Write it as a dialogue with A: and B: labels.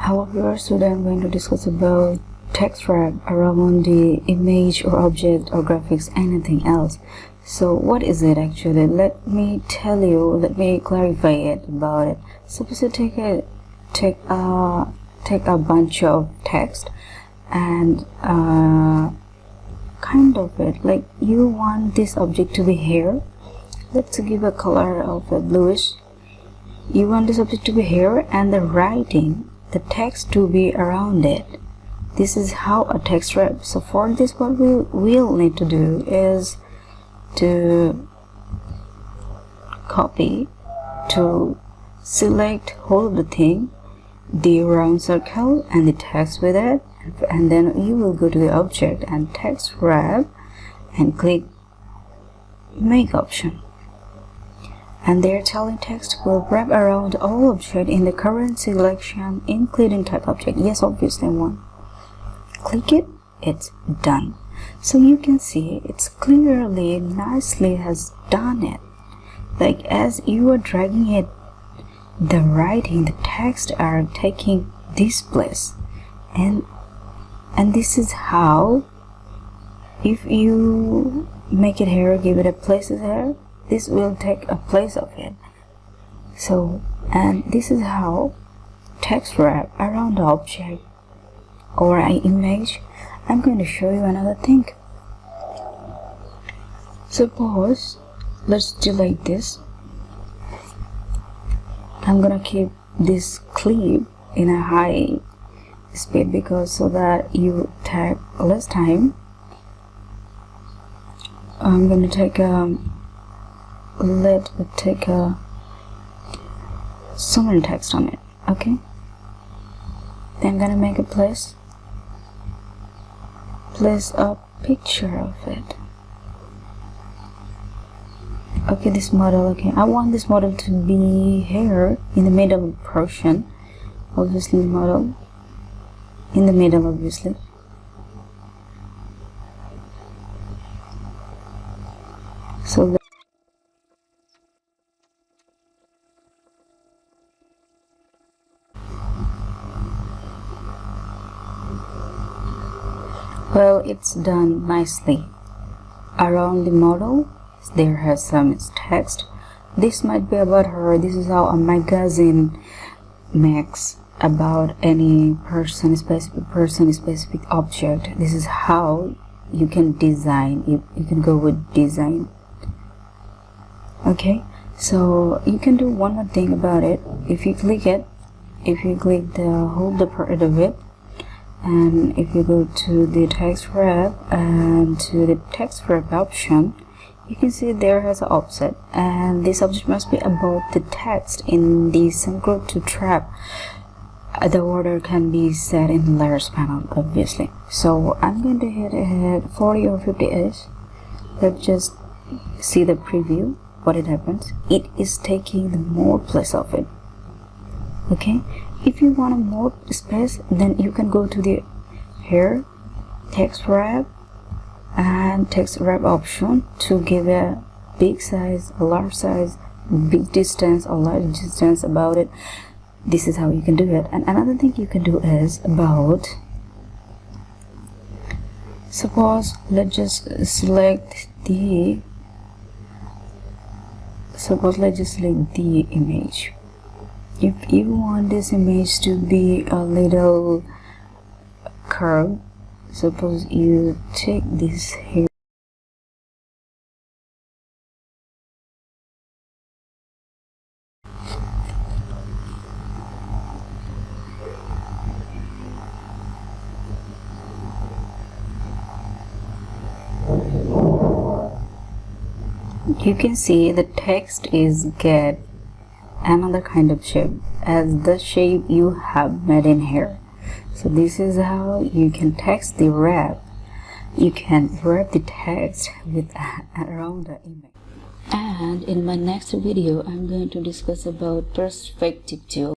A: Hello viewers, today I'm going to discuss about text wrap around the image or object or graphics, anything else. So what is it actually? Let me tell you, let me clarify it about it. Suppose you take a bunch of text and kind of it, like you want this object to be here. Let's give a color of a bluish. You want this object to be here and the writing, the text to be around it. This is how a text wrap. So for this, what we'll need to do is to copy, to select whole of the thing, the round circle and the text with it, and then you will go to the object and text wrap and click make option. And their telling text will wrap around all object in the current selection, including type object. Yes, obviously one. Click it, it's done. So you can see it's clearly, nicely has done it. Like as you are dragging it, the writing, the text are taking this place. And this is how, if you make it here, give it a place here, this will take a place of it. So, and this is how text wrap around the object or an image. I'm going to show you another thing. Suppose, let's delete this. I'm gonna keep this clip in a high speed because so that you take less time. I'm going to take so many text on it. Okay, then I'm gonna make a place a picture of it. Okay, this model. Okay, I want this model to be here in the middle portion, obviously. Model in the middle, obviously. So well, it's done nicely. Around the model there has some text. This might be about her. This is how a magazine makes about any person, specific object. This is how you can design. You can go with design. Okay, so you can do one more thing about it. If you click it, if you click hold the part of it, and if you go to the text wrap and to the text wrap option, you can see there has an offset, and this object must be above the text in the same group to trap. The order can be set in the layers panel, obviously. So I'm going to hit 40 or 50ish. Let's just see the preview. What it happens, it is taking the more place of it. Okay, if you want more space, then you can go to the here text wrap and text wrap option to give a big size, a large size, big distance, a large distance about it. This is how you can do it. And another thing you can do is about, suppose let's just select the image. If you want this image to be a little curved, suppose you take this here. You can see the text is get another kind of shape as the shape you have made in here. So this is how you can text the wrap. You can wrap the text with around the image. And in my next video, I'm going to discuss about perspective tool.